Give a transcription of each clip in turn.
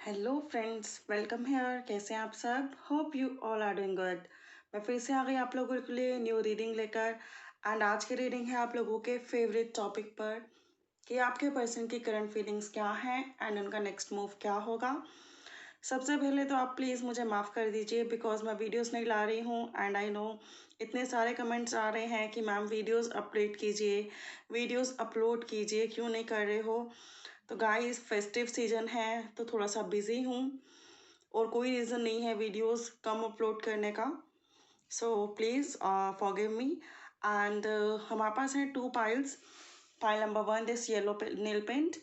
Hello friends, welcome hair. कैसे हैं आप सब? Hope you all are doing good. मैं फिर से आ गई आप लोगों के लिए न्यू रीडिंग लेकर। एंड आज की रीडिंग है आप लोगों के फेवरेट टॉपिक पर कि आपके पर्सन की करंट फीलिंग्स क्या हैं एंड उनका नेक्स्ट मूव क्या होगा। सबसे पहले तो आप प्लीज़ मुझे माफ़ कर दीजिए बिकॉज मैं वीडियोस नहीं ला रही हूँ एंड आई नो इतने सारे कमेंट्स आ रहे हैं कि मैम वीडियोस अपडेट कीजिए, वीडियोस अपलोड कीजिए, क्यों नहीं कर रहे हो। तो गाइस फेस्टिव सीजन है तो थोड़ा सा बिजी हूँ और कोई रीज़न नहीं है वीडियोस कम अपलोड करने का। So please forgive me. And हमारे पास है 2 piles. Pile number 1 this yellow nail paint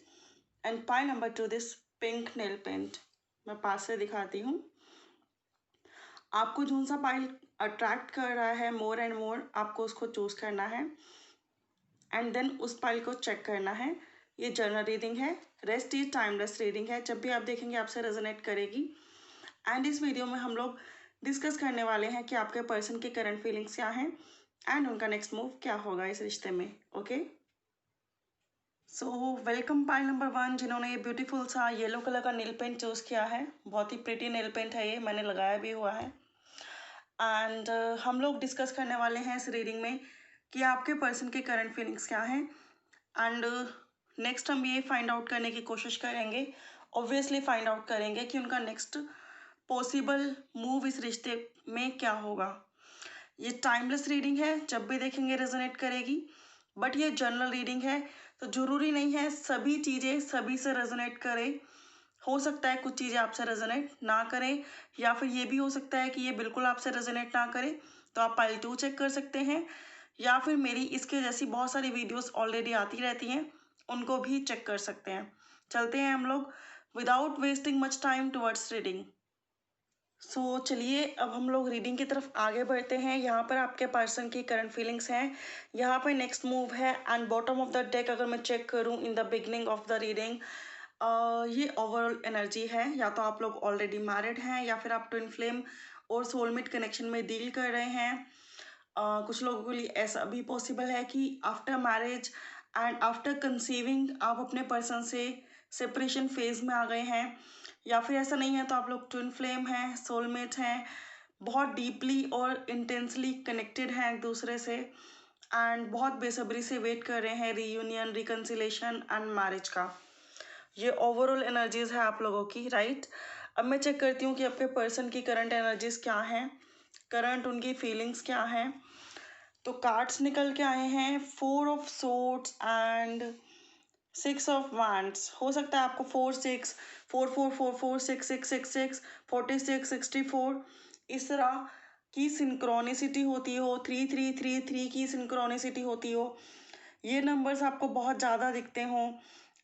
and pile number 2 this pink nail paint. मैं पास से दिखाती हूँ। आपको जो सा पाइल अट्रैक्ट कर रहा है मोर एंड मोर, आपको उसको चूज करना है एंड देन उस पाइल को चेक करना है। ये जर्नल रीडिंग है, रेस्ट ये टाइमलेस रीडिंग है। जब भी आप देखेंगे आपसे रेजोनेट करेगी। एंड इस वीडियो में हम लोग डिस्कस करने वाले हैं कि आपके पर्सन की करंट फीलिंग्स क्या हैं एंड उनका नेक्स्ट मूव क्या होगा इस रिश्ते में। Okay, so welcome pile number 1 जिन्होंने ये ब्यूटीफुल सा येलो कलर का नेल पेंट चूज़ किया है। बहुत ही प्रिटी नेल पेंट है, ये मैंने लगाया भी हुआ है। एंड हम लोग डिस्कस करने वाले हैं इस रीडिंग में कि आपके पर्सन की करंट फीलिंग्स क्या हैं एंड नेक्स्ट हम ये फाइंड आउट करने की कोशिश करेंगे, ऑब्वियसली फाइंड आउट करेंगे कि उनका नेक्स्ट पॉसिबल मूव इस रिश्ते में क्या होगा। ये टाइमलेस रीडिंग है, जब भी देखेंगे रेजोनेट करेगी। बट ये जनरल रीडिंग है तो ज़रूरी नहीं है सभी चीज़ें सभी से रेजोनेट करे। हो सकता है कुछ चीज़ें आपसे रेजोनेट ना करें या फिर ये भी हो सकता है कि ये बिल्कुल आपसे रेजोनेट ना करे। तो आप पाइल 2 चेक कर सकते हैं या फिर मेरी इसके जैसी बहुत सारी वीडियोस ऑलरेडी आती रहती हैं, उनको भी चेक कर सकते हैं। चलते हैं हम लोग without wasting much time towards reading. So चलिए अब हम लोग रीडिंग की तरफ आगे बढ़ते हैं। यहाँ पर आपके पर्सन की करंट फीलिंग्स हैं, यहाँ पर नेक्स्ट मूव है and bottom of the deck अगर मैं चेक करूँ in the beginning of the reading, ये ओवरऑल एनर्जी है। या तो आप लोग ऑलरेडी मैरिड हैं या फिर आप ट्विन फ्लेम और सोलमेट कनेक्शन में डील कर रहे हैं। कुछ लोगों के लिए ऐसा भी पॉसिबल है कि after marriage and after conceiving आप अपने पर्सन से सेपरेशन फेज में आ गए हैं। या फिर ऐसा नहीं है तो आप लोग ट्विन फ्लेम हैं, सोलमेट हैं, बहुत डीपली और इंटेंसली कनेक्टेड हैं एक दूसरे से एंड बहुत बेसब्री से वेट कर रहे हैं रीयूनियन, रिकन्सिलेशन एंड मैरिज का। ये ओवरऑल एनर्जीज है आप लोगों की, राइट। अब मैं चेक करती हूँ कि आपके पर्सन की करंट एनर्जीज क्या हैं, करंट उनकी फीलिंग्स क्या हैं। तो कार्ड्स निकल के आए हैं 4 of swords and 6 of wands. हो सकता है आपको 4 6 4 4 4 6 6 6 6 46 64 इस तरह की सिंक्रोनिसिटी होती हो, 3 3 3 3 की सिंक्रोनिसिटी होती हो। ये नंबर्स आपको बहुत ज़्यादा दिखते हों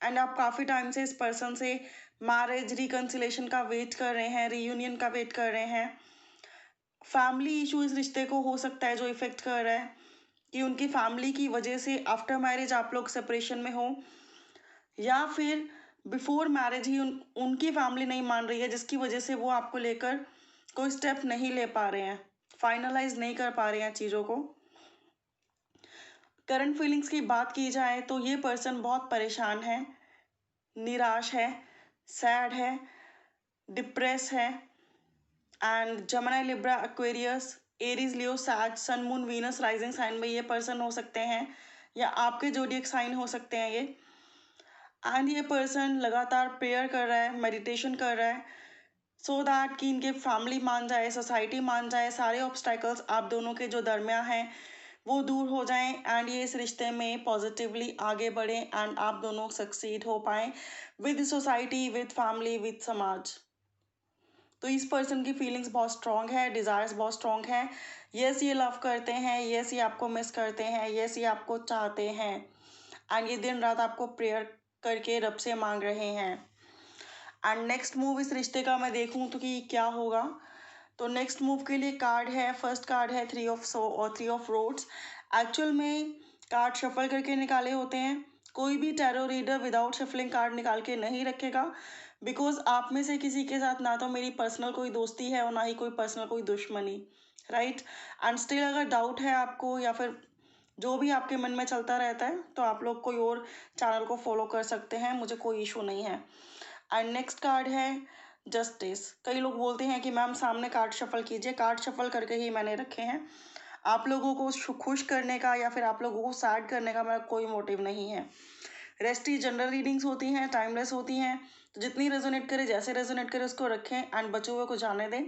एंड आप काफ़ी टाइम से इस पर्सन से मैरिज, रिकन्सिलेशन का वेट कर रहे हैं, रीयूनियन का वेट कर रहे हैं। फैमिली इशू इस रिश्ते को हो सकता है जो इफेक्ट कर रहा है कि उनकी फैमिली की वजह से आफ्टर मैरिज आप लोग सेपरेशन में हो या फिर बिफोर मैरिज ही उनकी फैमिली नहीं मान रही है जिसकी वजह से वो आपको लेकर कोई स्टेप नहीं ले पा रहे हैं, फाइनलाइज नहीं कर पा रहे हैं चीज़ों को। करंट फीलिंग्स की बात की जाए तो ये पर्सन बहुत परेशान है, निराश है, सैड है, डिप्रेस है and Gemini, Libra, Aquarius, Aries, Leo, Sag, sun, moon, Venus rising sign में ये पर्सन हो सकते हैं या आपके जोडियक साइन हो सकते हैं ये। एंड ये पर्सन लगातार प्रेयर कर रहा है, मेडिटेशन कर रहा है सो दैट कि इनके फैमिली मान जाए, सोसाइटी मान जाए, सारे ऑब्स्टैकल्स आप दोनों के जो दरमियान हैं वो दूर हो जाएं एंड ये इस रिश्ते में पॉजिटिवली आगे बढ़ें एंड आप दोनों सक्सीड हो पाएँ with society, with family, with समाज। तो इस पर्सन की फीलिंग्स बहुत स्ट्रॉन्ग है, डिज़ायर्स बहुत स्ट्रॉन्ग है। यस ये लव करते हैं, यस ये आपको मिस करते हैं, यस ये आपको चाहते हैं एंड ये दिन रात आपको प्रेयर करके रब से मांग रहे हैं। एंड नेक्स्ट मूव इस रिश्ते का मैं देखूं तो कि क्या होगा। तो नेक्स्ट मूव के लिए कार्ड है, फर्स्ट कार्ड है 3 ऑफ और 3 ऑफ रोड्स। एक्चुअल में कार्ड शफल करके निकाले होते हैं, कोई भी tarot reader without shuffling card निकाल के नहीं रखेगा बिकॉज आप में से किसी के साथ ना तो मेरी पर्सनल कोई दोस्ती है और ना ही कोई पर्सनल कोई दुश्मनी, राइट। एंड स्टिल अगर डाउट है आपको या फिर जो भी आपके मन में चलता रहता है तो आप लोग कोई और चैनल को फॉलो कर सकते हैं, मुझे कोई इशू नहीं है। एंड नेक्स्ट कार्ड है जस्टिस। कई लोग बोलते हैं कि मैम सामने कार्ड शफल कीजिए, कार्ड शफल करके ही मैंने रखे हैं। आप लोगों को खुश करने का या फिर आप लोगों को सैड करने का मेरा कोई मोटिव नहीं है। रेस्ट ही जनरल रीडिंग्स होती हैं, टाइमलेस होती हैं, तो जितनी रेजोनेट करे, जैसे रेजोनेट करे उसको रखें एंड बचे हुए को जाने दें।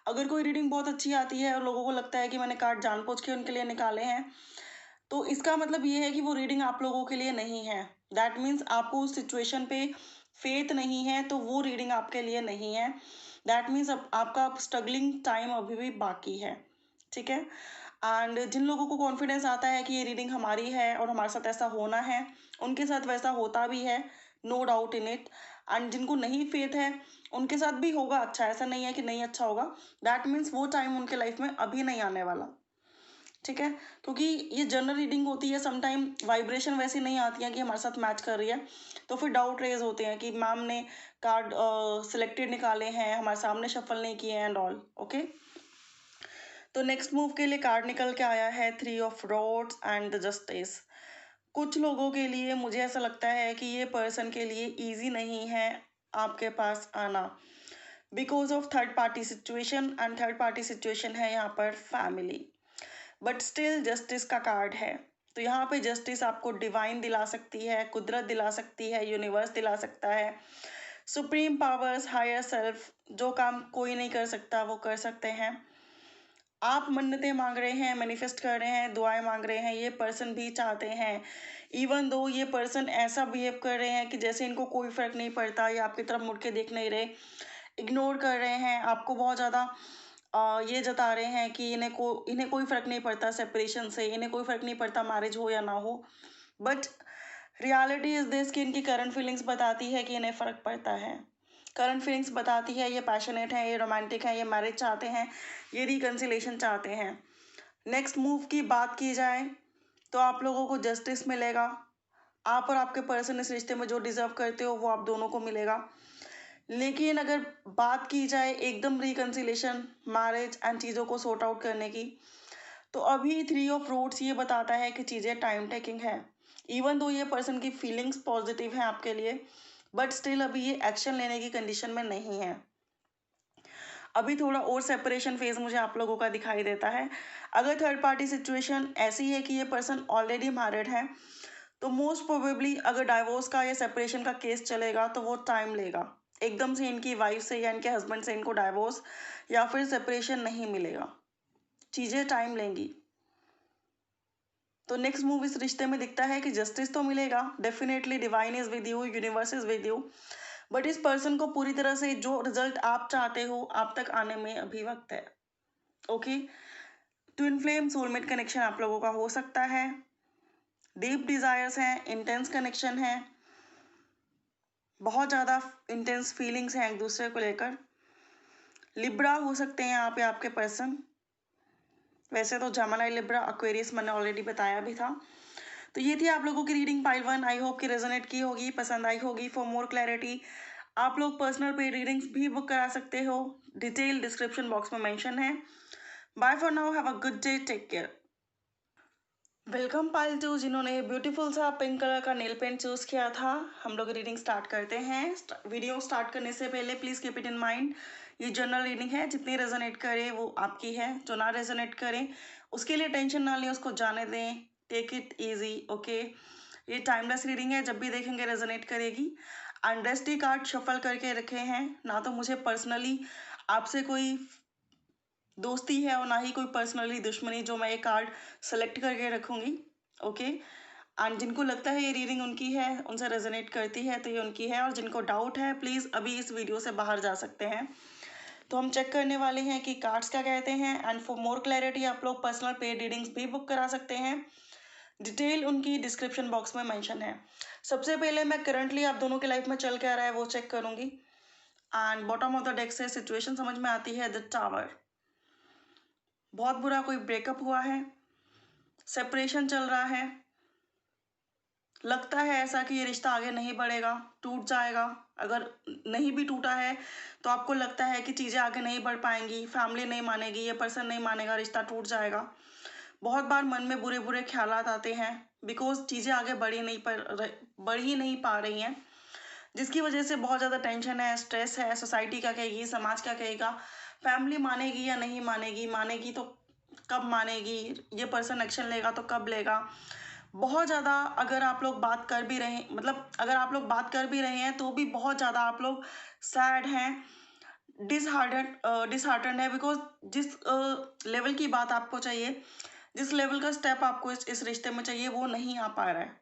अगर कोई रीडिंग बहुत अच्छी आती है और लोगों को लगता है कि मैंने कार्ड जानबूझ के उनके लिए निकाले हैं, तो इसका मतलब ये है कि वो रीडिंग आप लोगों के लिए नहीं है। दैट मीन्स आपको उस सिचुएशन पे फेथ नहीं है, तो वो रीडिंग आपके लिए नहीं है। दैट मीन्स अब आपका स्ट्रगलिंग टाइम अभी भी बाकी है, ठीक है। एंड जिन लोगों को कॉन्फिडेंस आता है कि ये रीडिंग हमारी है और हमारे साथ ऐसा होना है, उनके साथ वैसा होता भी है, no doubt in it. And जिनको नहीं फेथ है, उनके साथ भी होगा अच्छा, ऐसा नहीं है कि नहीं अच्छा होगा। दैट मीन्स वो टाइम उनके लाइफ में अभी नहीं आने वाला, ठीक है। क्योंकि ये जनरल रीडिंग होती है, समटाइम वाइब्रेशन वैसी नहीं आती है कि हमारे साथ मैच कर रही है, तो फिर डाउट रेज होते हैं कि मैम ने कार्ड सिलेक्टेड निकाले हैं, हमारे सामने शफल नहीं किए हैं एंड ऑल, ओके। तो नेक्स्ट मूव के लिए कार्ड निकल के आया है 3 of rods and the justice. कुछ लोगों के लिए मुझे ऐसा लगता है कि ये पर्सन के लिए ईजी नहीं है आपके पास आना, because of third party situation, and third party situation है यहाँ पर फैमिली। बट स्टिल जस्टिस का कार्ड है, तो यहाँ पे जस्टिस आपको डिवाइन दिला सकती है, कुदरत दिला सकती है, यूनिवर्स दिला सकता है, सुप्रीम पावर्स, हायर सेल्फ। जो काम कोई नहीं कर सकता वो कर सकते हैं। आप मन्नतें मांग रहे हैं, मैनिफेस्ट कर रहे हैं, दुआएं मांग रहे हैं, ये पर्सन भी चाहते हैं। इवन दो ये पर्सन ऐसा बिहेव कर रहे हैं कि जैसे इनको कोई फर्क नहीं पड़ता, या आपकी तरफ मुड़ के देख नहीं रहे, इग्नोर कर रहे हैं आपको, बहुत ज़्यादा ये जता रहे हैं कि इन्हें कोई फ़र्क नहीं पड़ता सेपरेशन से, इन्हें कोई फ़र्क नहीं पड़ता मैरिज हो या ना हो। बट रियलिटी इज़ दिस कि इनकी करंट फीलिंग्स बताती है कि इन्हें फ़र्क पड़ता है। करंट फीलिंग्स बताती है ये पैशनेट हैं, ये रोमांटिक हैं, ये मैरिज चाहते हैं, ये रिकन्सिलेशन चाहते हैं। नेक्स्ट मूव की बात की जाए तो आप लोगों को जस्टिस मिलेगा। आप और आपके पर्सन इस रिश्ते में जो डिज़र्व करते हो वो आप दोनों को मिलेगा। लेकिन अगर बात की जाए एकदम रिकन्सिलेशन, मैरिज एंड चीज़ों को सॉर्ट आउट करने की, तो अभी 3 ऑफ रोड्स ये बताता है कि चीज़ें टाइम टेकिंग है। इवन दो ये पर्सन की फीलिंग्स पॉजिटिव हैं आपके लिए, बट स्टिल अभी ये एक्शन लेने की कंडीशन में नहीं है। अभी थोड़ा और सेपरेशन फेज मुझे आप लोगों का दिखाई देता है। अगर थर्ड पार्टी सिचुएशन ऐसी है कि ये पर्सन ऑलरेडी मैरिड है, तो मोस्ट प्रोबेबली अगर डाइवोर्स का या सेपरेशन का केस चलेगा तो वो टाइम लेगा। एकदम से इनकी वाइफ से या इनके हस्बैंड से इनको डाइवोर्स या फिर सेपरेशन नहीं मिलेगा, चीज़ें टाइम लेंगी। तो नेक्स्ट मूव इस रिश्ते में दिखता है कि जस्टिस तो मिलेगा, definitely divine is with you, universe is with you, but इस पर्सन को पूरी तरह से जो रिजल्ट आप चाहते हो आप तक आने में अभी वक्त है, okay. Twin flame soulmate connection आप लोगों का हो सकता है, डीप डिजायर्स हैं, इंटेंस कनेक्शन है, बहुत ज़्यादा इंटेंस फीलिंग्स हैं एक दूसरे को लेकर। लिब्रा हो सकते हैं यहाँ पे आपके पर्सन, वैसे तो जमनाई, लिब्रा, एक्वेरियस मैंने ऑलरेडी बताया भी था। तो ये थी आप लोगों की रीडिंग पाइल 1। आई होप कि रेजोनेट की होगी, पसंद आई होगी। फॉर मोर क्लैरिटी आप लोग पर्सनल पेड रीडिंग्स भी बुक करा सकते हो, डिटेल डिस्क्रिप्शन बॉक्स में मेंशन है। Bye for now, have a good day, take care. Welcome pile 2, जिन्होंने ब्यूटीफुल सा पिंक कलर का नेल पेंट चूज़ किया था। हम लोग रीडिंग स्टार्ट करते हैं। वीडियो स्टार्ट करने से पहले please keep it in mind, ये जनरल रीडिंग है, जितनी रेजोनेट करे वो आपकी है, जो ना रेजोनेट करे उसके लिए टेंशन ना लें, उसको जाने दें, टेक इट ईजी, ओके। ये टाइमलेस रीडिंग है, जब भी देखेंगे रेजोनेट करेगी। अनरेस्टी कार्ड शफल करके रखे हैं, ना तो मुझे पर्सनली आपसे कोई दोस्ती है और ना ही कोई पर्सनली दुश्मनी जो मैं ये कार्ड सेलेक्ट करके रखूँगी, ओके। एंड जिनको लगता है ये रीडिंग उनकी है, उनसे रेजोनेट करती है, तो ये उनकी है। और जिनको डाउट है प्लीज़ अभी इस वीडियो से बाहर जा सकते हैं। तो हम चेक करने वाले हैं कि कार्ड्स क्या कहते हैं। एंड फॉर मोर क्लैरिटी आप लोग पर्सनल पेड रीडिंग्स भी बुक करा सकते हैं, डिटेल उनकी डिस्क्रिप्शन बॉक्स में मेंशन है। सबसे पहले मैं करंटली आप दोनों के लाइफ में चल क्या रहा है वो चेक करूँगी। And bottom of the deck से सिचुएशन समझ में आती है, द टावर। बहुत बुरा कोई ब्रेकअप हुआ है, सेपरेशन चल रहा है, लगता है ऐसा कि ये रिश्ता आगे नहीं बढ़ेगा, टूट जाएगा। अगर नहीं भी टूटा है तो आपको लगता है कि चीज़ें आगे नहीं बढ़ पाएंगी, फैमिली नहीं मानेगी, ये पर्सन नहीं मानेगा, रिश्ता टूट जाएगा। बहुत बार मन में बुरे बुरे ख्यालात आते हैं, बिकॉज चीज़ें आगे बढ़ ही नहीं पा रही हैं। जिसकी वजह से बहुत ज़्यादा टेंशन है, स्ट्रेस है, सोसाइटी क्या कहेगी, समाज क्या कहेगा, फैमिली मानेगी या नहीं मानेगी, मानेगी तो कब मानेगी, ये पर्सन एक्शन लेगा तो कब लेगा। बहुत ज़्यादा अगर आप लोग बात कर भी रहे, मतलब अगर आप लोग बात कर भी रहे हैं तो भी बहुत ज़्यादा आप लोग सैड हैं, डिसहार्टेंड है, बिकॉज जिस लेवल की बात आपको चाहिए, जिस लेवल का स्टेप आपको इस रिश्ते में चाहिए, वो नहीं आ पा रहा है।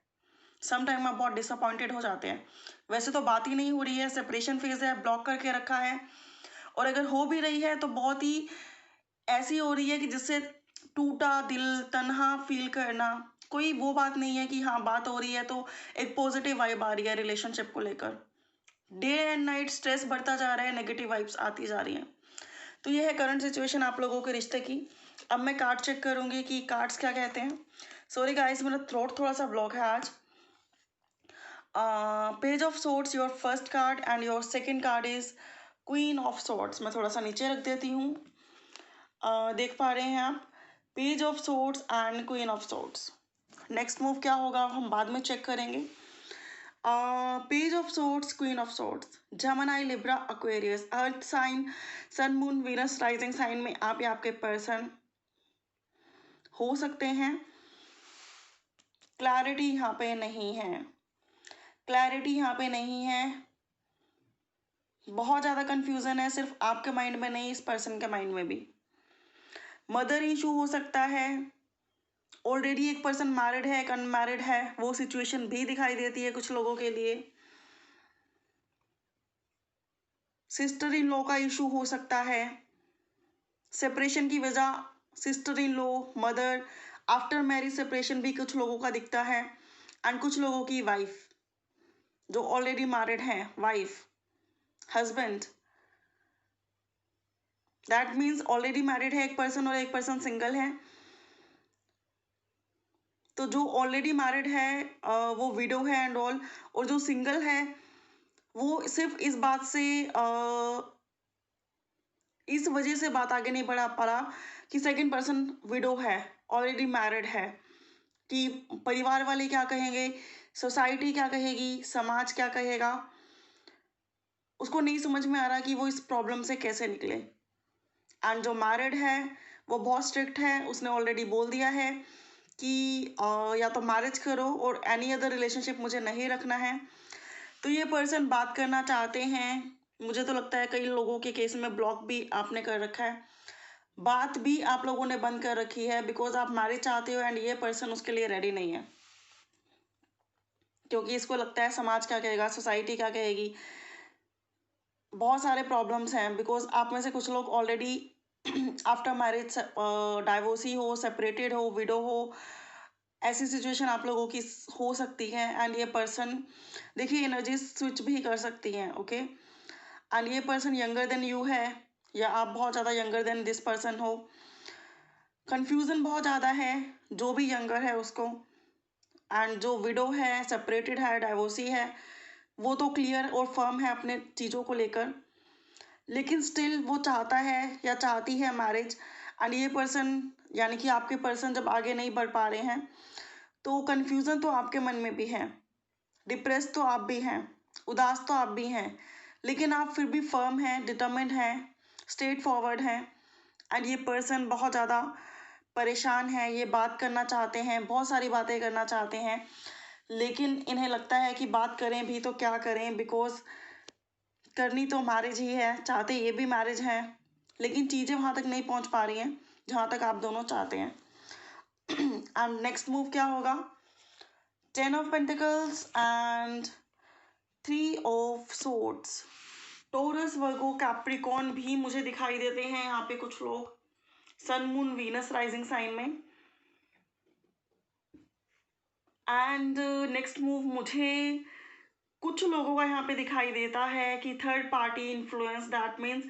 सम टाइम आप बहुत डिसअपॉइंटेड हो जाते हैं। वैसे तो बात ही नहीं हो रही है, सेपरेशन फेज है, ब्लॉक करके रखा है, और अगर हो भी रही है तो बहुत ही ऐसी हो रही है कि जिससे टूटा दिल, तन्हा फील करना, कोई वो बात नहीं है कि हाँ बात हो रही है तो एक पॉजिटिव वाइब आ रही है रिलेशनशिप को लेकर। डे एंड नाइट स्ट्रेस बढ़ता जा रहा है, नेगेटिव वाइब्स आती जा रही हैं। तो ये है करंट सिचुएशन आप लोगों के रिश्ते की। अब मैं कार्ड चेक करूंगी कि कार्ड्स क्या कहते हैं। सॉरी गाइस, मेरा थ्रोट थोड़ा सा ब्लॉक है आज। Page of sorts your first card and your second card is queen of sorts. मैं थोड़ा सा नीचे रख देती हूँ। देख पा रहे हैं आप, page of swords and queen of swords. Next move क्या होगा हम बाद में चेक करेंगे। Page of swords, queen of swords, Gemini, Libra, Aquarius, earth sign, sun, moon, Venus, rising sign में आप या आपके पर्सन हो सकते हैं। क्लैरिटी यहाँ पे नहीं है, क्लैरिटी यहाँ पे नहीं है। बहुत ज़्यादा कंफ्यूजन है, सिर्फ आपके माइंड में नहीं, इस पर्सन के माइंड में भी। मदर इशू हो सकता है, ऑलरेडी एक पर्सन मैरिड है, एक अनमैरिड है, वो सिचुएशन भी दिखाई देती है कुछ लोगों के लिए। सिस्टर इन लॉ का इशू हो सकता है, सेपरेशन की वजह sister in law, mother, after marriage separation भी कुछ लोगों का दिखता है। एंड कुछ लोगों की वाइफ जो ऑलरेडी मैरिड है, wife, husband, that means already married है एक पर्सन और एक पर्सन सिंगल है। तो जो ऑलरेडी मैरिड है वो विडो है एंड ऑल, और जो सिंगल है वो सिर्फ इस बात से इस वजह से बात आगे नहीं बढ़ा पा रहा कि सेकंड पर्सन विडो है, ऑलरेडी मैरिड है, कि परिवार वाले क्या कहेंगे, सोसाइटी क्या कहेगी, समाज क्या कहेगा, उसको नहीं समझ में आ रहा कि वो इस प्रॉब्लम से कैसे निकले। एंड जो मैरिड है वो बहुत स्ट्रिक्ट है, उसने ऑलरेडी बोल दिया है कि या तो मैरिज करो और एनी अदर रिलेशनशिप मुझे नहीं रखना है। तो ये पर्सन बात करना चाहते हैं, मुझे तो लगता है कई लोगों के केस में ब्लॉक भी आपने कर रखा है, बात भी आप लोगों ने बंद कर रखी है, बिकॉज आप मैरिज चाहते हो एंड ये पर्सन उसके लिए रेडी नहीं है, क्योंकि इसको लगता है समाज क्या कहेगा, सोसाइटी क्या कहेगी। बहुत सारे प्रॉब्लम्स हैं, बिकॉज आप में से कुछ लोग ऑलरेडी आफ्टर मैरिज डाइवोर्सी हो, सेपरेटेड हो, विडो हो, ऐसी सिचुएशन आप लोगों की हो सकती है। एंड ये पर्सन, देखिए एनर्जी स्विच भी कर सकती हैं, ओके। एंड ये पर्सन यंगर देन यू है, या आप बहुत ज़्यादा यंगर देन दिस पर्सन हो। कंफ्यूजन बहुत ज़्यादा है जो भी यंगर है उसको। एंड जो विडो है, सेपरेटेड है, डाइवोर्सी है, वो तो क्लियर और फर्म है अपने चीज़ों को लेकर, लेकिन स्टिल वो चाहता है या चाहती है मैरिज। एंड ये पर्सन यानी कि आपके पर्सन जब आगे नहीं बढ़ पा रहे हैं तो कन्फ्यूज़न तो आपके मन में भी है, डिप्रेस तो आप भी हैं, उदास तो आप भी हैं, लेकिन आप फिर भी फर्म हैं, डिटर्मिन्ड हैं, स्ट्रेट फॉरवर्ड हैं। एंड ये पर्सन बहुत ज़्यादा परेशान है, ये बात करना चाहते हैं, बहुत सारी बातें करना चाहते हैं, लेकिन इन्हें लगता है कि बात करें भी तो क्या करें, बिकॉज करनी तो मैरिज ही है, चाहते ये भी मैरिज है, लेकिन चीज़ें वहाँ तक नहीं पहुँच पा रही हैं जहाँ तक आप दोनों चाहते हैं। एंड नेक्स्ट मूव क्या होगा, 10 of pentacles and 3 of swords. Taurus, Virgo, Capricorn भी मुझे दिखाई देते हैं यहाँ पे कुछ लोग, sun, moon, Venus, rising sign में। एंड नेक्स्ट मूव मुझे कुछ लोगों का यहाँ पे दिखाई देता है कि third party influence, that means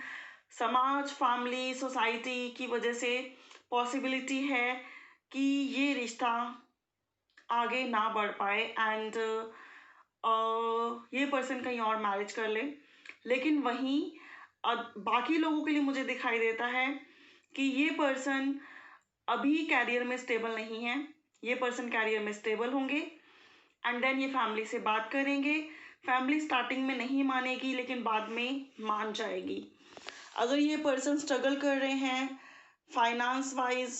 समाज, फैमिली, सोसाइटी की वजह से पॉसिबिलिटी है कि ये रिश्ता आगे ना बढ़ पाए एंड ये पर्सन कहीं और मैरिज कर ले। लेकिन वहीं बाकी लोगों के लिए मुझे दिखाई देता है कि ये पर्सन अभी कैरियर में स्टेबल नहीं है, ये पर्सन कैरियर में स्टेबल होंगे एंड देन ये फैमिली से बात करेंगे, फैमिली स्टार्टिंग में नहीं मानेगी लेकिन बाद में मान जाएगी। अगर ये पर्सन स्ट्रगल कर रहे हैं फाइनेंस वाइज,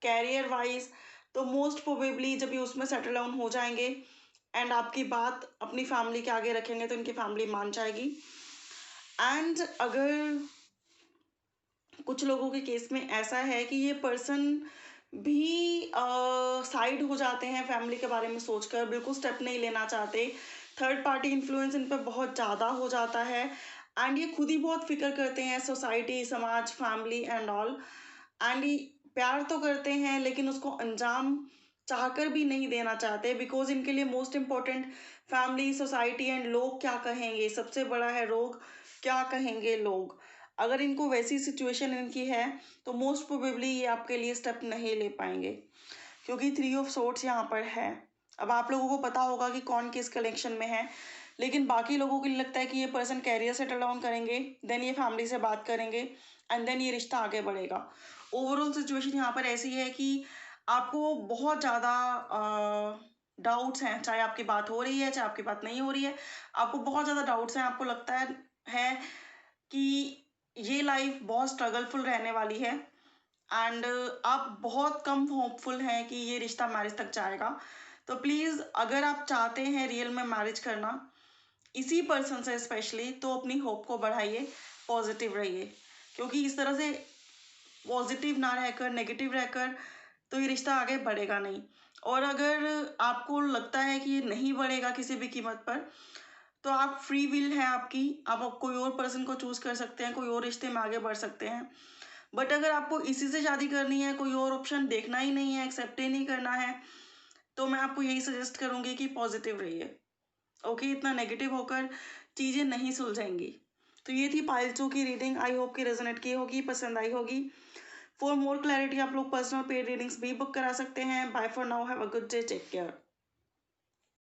कैरियर वाइज, तो मोस्ट प्रोबेबली जब ये उसमें सेटल डाउन हो जाएंगे एंड आपकी बात अपनी फैमिली के आगे रखेंगे तो इनकी फैमिली मान जाएगी। एंड अगर कुछ लोगों के केस में ऐसा है कि ये पर्सन भी साइड हो जाते हैं फैमिली के बारे में सोचकर, बिल्कुल स्टेप नहीं लेना चाहते, थर्ड पार्टी इन्फ्लुएंस इन पर बहुत ज़्यादा हो जाता है एंड ये खुद ही बहुत फिक्र करते हैं सोसाइटी, समाज, फैमिली एंड ऑल। एंड ये प्यार तो करते हैं लेकिन उसको अंजाम चाहकर भी नहीं देना चाहते, बिकॉज इनके लिए most important family, society and लोग क्या कहेंगे, सबसे बड़ा है रोग, क्या कहेंगे लोग। अगर इनको वैसी सिचुएशन इनकी है तो मोस्ट प्रोबेबली ये आपके लिए स्टेप नहीं ले पाएंगे, क्योंकि 3 ऑफ सोर्ट्स यहाँ पर है। अब आप लोगों को पता होगा कि कौन किस कलेक्शन में है, लेकिन बाकी लोगों को लगता है कि ये पर्सन कैरियर सेटल डाउन करेंगे, देन ये फैमिली से बात करेंगे एंड देन ये रिश्ता आगे बढ़ेगा। ओवरऑल सिचुएशन यहाँ पर ऐसी है कि आपको बहुत ज़्यादा डाउट्स हैं, चाहे आपकी बात हो रही है चाहे आपकी बात नहीं हो रही है, आपको बहुत ज़्यादा डाउट्स हैं। आपको लगता है कि ये लाइफ बहुत स्ट्रगलफुल रहने वाली है एंड आप बहुत कम होपफुल हैं कि ये रिश्ता मैरिज तक जाएगा। तो प्लीज़ अगर आप चाहते हैं रियल में मैरिज करना इसी पर्सन से स्पेशली, तो अपनी होप को बढ़ाइए, पॉजिटिव रहिए, क्योंकि इस तरह से पॉजिटिव ना रहकर नेगेटिव रहकर तो ये रिश्ता आगे बढ़ेगा नहीं। और अगर आपको लगता है कि ये नहीं बढ़ेगा किसी भी कीमत पर, तो आप फ्री विल है आपकी, आप कोई और पर्सन को चूज कर सकते हैं, कोई और रिश्ते में आगे बढ़ सकते हैं। बट अगर आपको इसी से शादी करनी है, कोई और ऑप्शन देखना ही नहीं है, एक्सेप्ट ही नहीं करना है, तो मैं आपको यही सजेस्ट करूंगी कि पॉजिटिव रहिए। ओके, इतना नेगेटिव होकर चीज़ें नहीं सुलझेंगी। तो ये थी पाइल 2 की रीडिंग। आई होप कि रेजोनेट की होगी, पसंद आई होगी। फॉर मोर क्लैरिटी आप लोग पर्सनल पेड रीडिंग्स भी बुक करा सकते हैं। Bye for now, have a good day, take care.